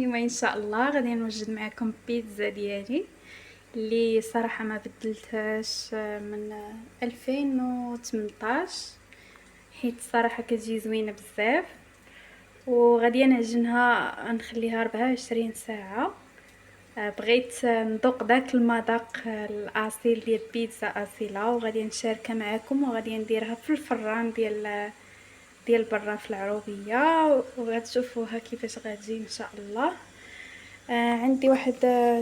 اليوم ان شاء الله غادي نوجد معكم بيتزا ديالي اللي صراحه ما بدلتهاش من 2018، حيت صراحه كتجي زوينه بزاف. وغادي نعجنها نخليها 24 ساعه. بغيت نذوق داك المذاق الاصيل ديال بيتزا اصيله، وغادي نشاركها معكم، وغادي نديرها في الفران ديال برا في العروبيه، وغتشوفوها كيفاش غتجي ان شاء الله. عندي واحد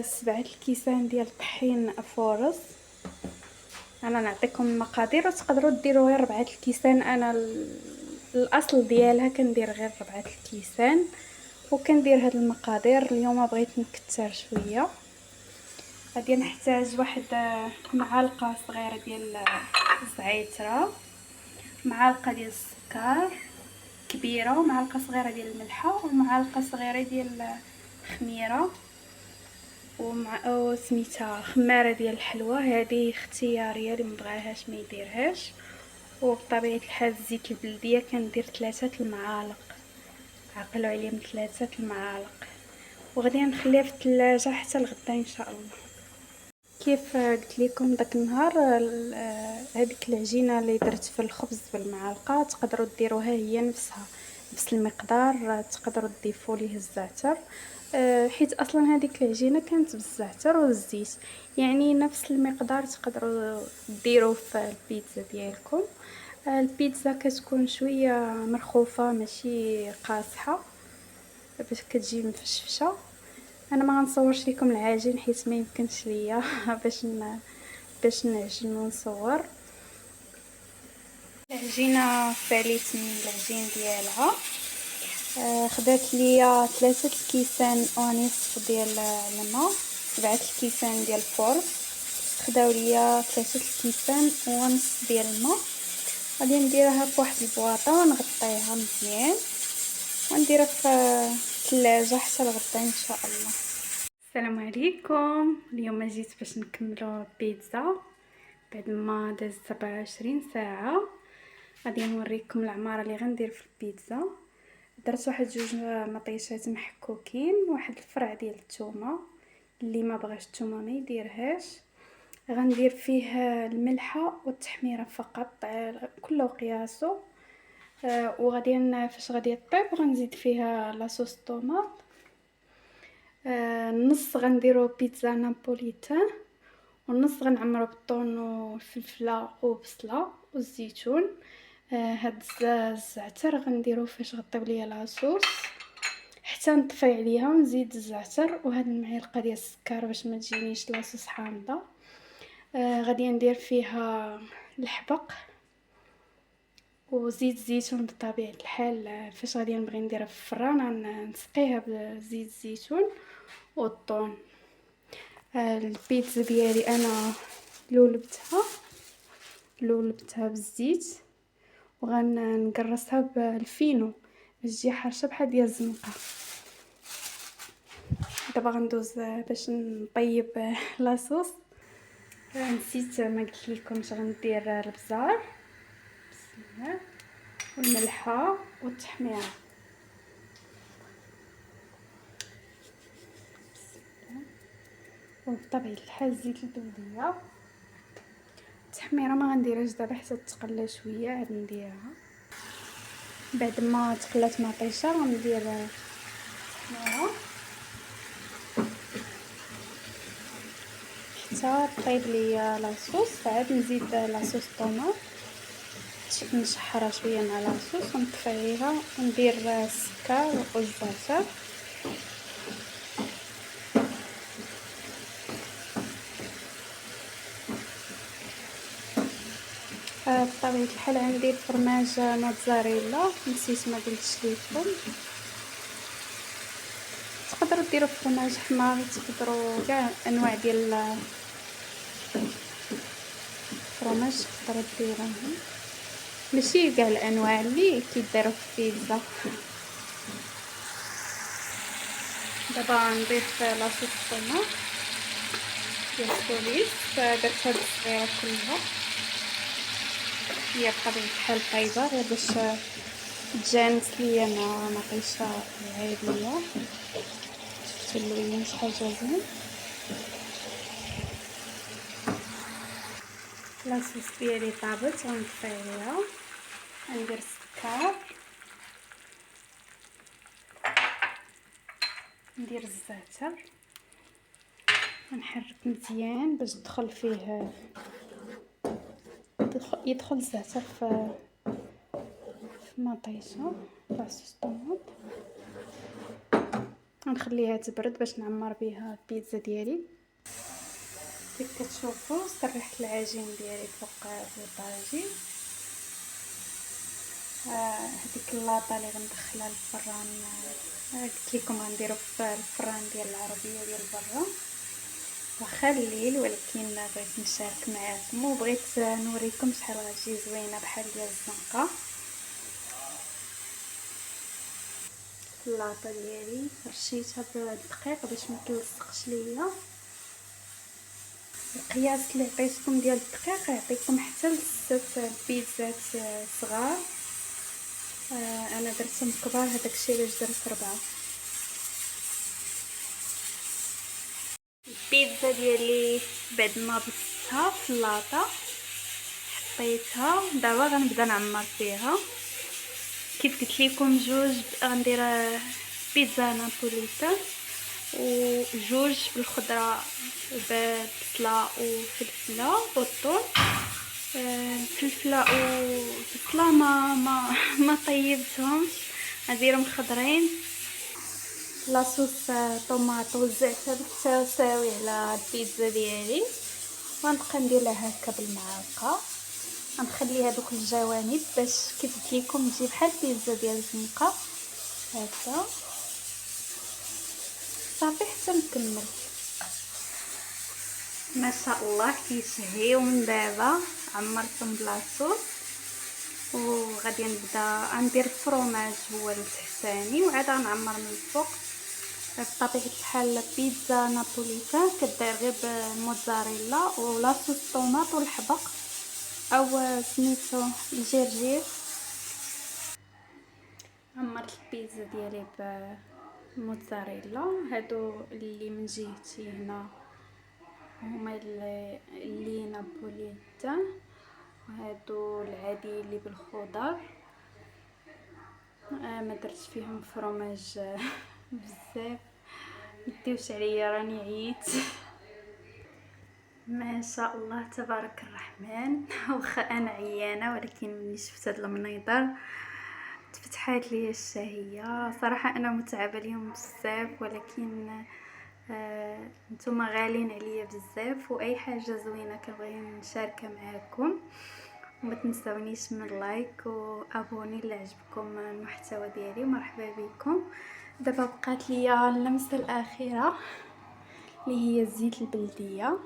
7 الكيسان ديال الطحين فورص. انا نعطيكم المقادير وتقدروا ديروا غير 4 الكيسان. انا الاصل ديالها كندير غير 4 الكيسان، وكندير هاد المقادير. اليوم بغيت نكثر شويه. غادي نحتاج واحد معلقه صغيره ديال الزعتر، معلقه ديال السكر كبيره، ومعلقه صغيره ديال الملحه، ومعلقه صغيره ديال الخميره، وسميتها خماره ديال الحلوى. هذه اختياريه، اللي مبغاهاش ما يديرهاش. وبطبيعه الحال الزيت البلديه كندير 3 المعالق، عقلوا عليا، من 3 المعالق. وغادي نخليها في الثلاجه حتى الغدا ان شاء الله. كيف قلت لكم داك النهار، هذيك العجينه اللي درت في الخبز بالمعلقه تقدروا ديروها هي نفسها، نفس المقدار. تقدروا تضيفوا ليه الزعتر، حيت اصلا هذيك العجينه كانت بالزعتر والزيت، يعني نفس المقدار تقدروا ديروه في البيتزا ديالكم. البيتزا كتكون شويه مرخوفه، ماشي قاصحه، باش كتجي مفشفشه. انا ما غنصورش لكم العجين حيت ما يمكنش ليا باش نعجن ونصور. العجينه فاليت من العجين ديالها. خدات ليا 3 الكيسان ونصف ديال الماء، 7 الكيسان ديال الفرن خداو ليا 3 الكيسان ونصف ديال الماء. غادي نديرها في واحد البواطه ونغطيها مزيان، ونديرها في الثلاجه حتى الغدا ان شاء الله. السلام عليكم. اليوم جيت باش نكملوا البيتزا بعد ما دازت 24 ساعه. غادي نوريكم العماره اللي غندير في البيتزا. درت واحد 2 مطيشات محكوكين، واحد الفرع ديال الثومه، اللي ما بغاش الثومه ما يديرهاش. غندير فيه الملحه والتحميره فقط، كله قياسه. وغادي فاش غادي طيب غنزيد فيها لاصوص طوماط. النص غنديرو بيتزا نابوليتان، والنص غنعمرو بالطون والفلفله وبصله والزيتون. هاد الزعتر غنديروه فاش غطيب ليا لاصوص حتى نطفي عليها ونزيد الزعتر، وهاد المعلقه ديال السكر باش ما تجينيش لاصوص حامضه. غادي ندير فيها الحبق وزيت الزيتون. بطبيعه الحال فاش غادي نبغي نديرها في الفران نسقيها بزيت الزيتون والطون. البيتزا ديالي انا لولبتها بالزيت، وغنقرصها بالفينو باش تجي حرشه بحال ديال الزنقه. دابا غندوز باش نطيب لاصوص. نسيت ما قلت لكمش غندير البزار، بسم الله، والملحه والتحميره. وبطبيعه الحال الزيت البلديه. التحميره ما غنديرهاش دابا حتى تقلى شويه، عاد نديرها بعد ما تقلات مطيشه. غندير التحميره حتى طيب ليا لاصوص، عاد نزيد لاصوص طوماط نشحرها شويه مع لاصوص ونطفي عليها، وندير السكر والزعتر. بطبيعه الحال عندي فرماج موتزاريلا، نسيت ما قلتش لكم. تقدروا ديروا فرماج حمار، تقدروا كاع انواع ديال الفرماج تقدروا ديروهم، ماشي كاع الانواع اللي كيديروا في البيتزا. دابا نضيف لاصوص الطوماط ديال السوليس، درتها بالصغيره كلها. هي بطبيعه الحال طايبه غير باش تجانس ليا مع مطيشه عاديه. اللوين شحال زوين. لاصوص ديالي طابت، غنطفي عليها، غندير السكر، ندير الزعتر، نحرك مزيان باش تدخل فيه يدخل الزعتر في مطيشه لاصوص طوماط. غنخليها تبرد باش نعمر بها البيتزا ديالي. كيف كتشوفوا سرحت العجين ديالي فوق الطاجين. هذيك اللاطه اللي غندخلها للفران، قلت لكم غنديرو في الفران ديال العربيه ديال برا، واخا الليل، ولكن بغيت نشارك معكم وبغيت نوريكم شحال غتجي زوينه بحال ديال الزنقه. اللاطه ديالي رشيتها بالدقيق باش ما تلصقش ليا. القياس اللي عطيتكم ديال الدقيق يعطيكم حتى لستة البيتزات صغار. انا درتهم كبار، هذاك الشيء باش درت 4. البيتزا ديالي بعد ما بستها في اللاطه حطيتها، دابا غنبدا نعمر فيها. كيف قلت لكم جوج غندير بيتزا نابوليتان وجوج بالخضره ببصله وفلفله والثوم. الفلفله والبصله ما طيبتهمش، نديرهم خضرين. لاصوص طوماط وزعتها بالتساوي على البيتزا ديالي، ونبقى ندير لها هكا بالمعلقه. غنخليها دوك الجوانب باش كيف قلت لكم تجي بحال البيتزا ديال الزنقه هكا. صافي حتى نكمل. ما شاء الله كيشهيو من دابا. عمرتهم بلاصوص وغادي نبدا ندير الفرماج هو التحتاني، وعاد غنعمر من الفوق. بطبيعه الحال بيتزا نابوليتان كدير غير بالموتزاريلا ولاصوص طوماط والحبق او سميتو الجرجير. عمرت البيتزا ديالي بالموتزاريلا. هادو اللي من جهتي هنا هما اللي نابوليتان، وهادو العادي اللي بالخضر. ما درتش فيهم فرماج بزاف، مديوش عليا راني عييت. ما شاء الله تبارك الرحمن. واخا انا عيانه، ولكن ملي شفت هاد المنيضر تفتحات لي الشهيه. صراحه انا متعبه اليوم بزاف، ولكن نتوما غالين عليا بزاف، واي حاجه زوينه كنبغي نشاركها معكم. وما تنسونيش من لايك وابوني الا عجبكم المحتوى ديالي. مرحبا بكم. دابا بقات ليا اللمسه الاخيره اللي هي الزيت البلديه.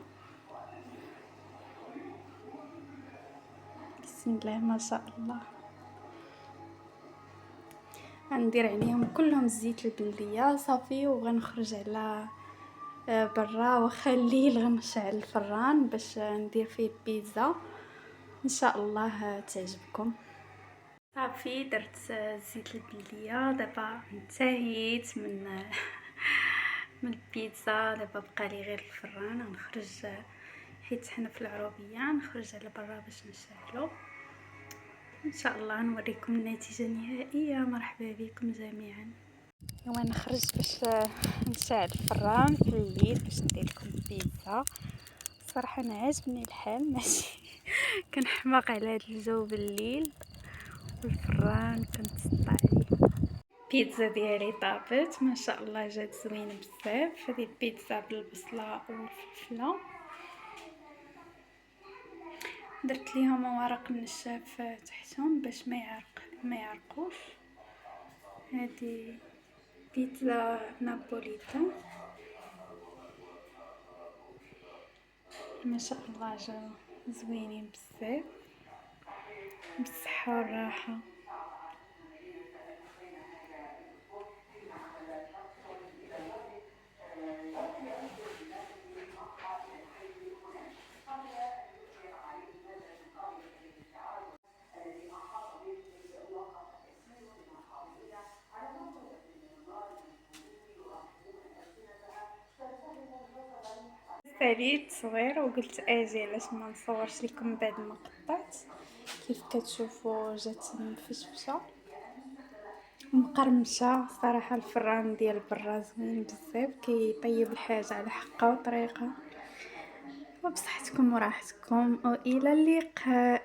بسم الله ما شاء الله. غندير عليهم كلهم الزيت البلديه صافي، وغنخرج على برا. واخا الليل غنشعل الفران باش ندير فيه البيتزا، ان شاء الله تعجبكم. صافي درت الزيت البلديه. دابا انتهيت من من البيتزا. دابا بقى لي غير الفران. غنخرج حيت حنا في العروبيه، نخرج على برا باش نشعلو. ان شاء الله نوريكم النتيجه النهائيه. مرحبا بكم جميعا. ونخرج باش نشعل الفران في الليل باش ندير لكم البيتزا. صراحه انا عاجبني الحال، ماشي كنحماق على هذا الجو بالليل والفران كنتسطع عليه. البيتزا ديالي طابت ما شاء الله، جات زوينه بزاف. هذه البيتزا بالبصله والفلفله. درت ليهم ورق النشاف تحتهم باش ما يعرقوش. هذه بيتزا نابوليتان ما شاء الله، جاو زوينين بزاف بالصحه والراحه. ساليت صغير وقلت اجي علاش ما نصورش لكم بعد ما قطعت. كيف كتشوفوا جات مفشفشه مقرمشه صراحه. الفران ديال برا زوين بزاف كيطيب الحاجه على حقه وطريقه. وبصحتكم وراحتكم والى اللقاء.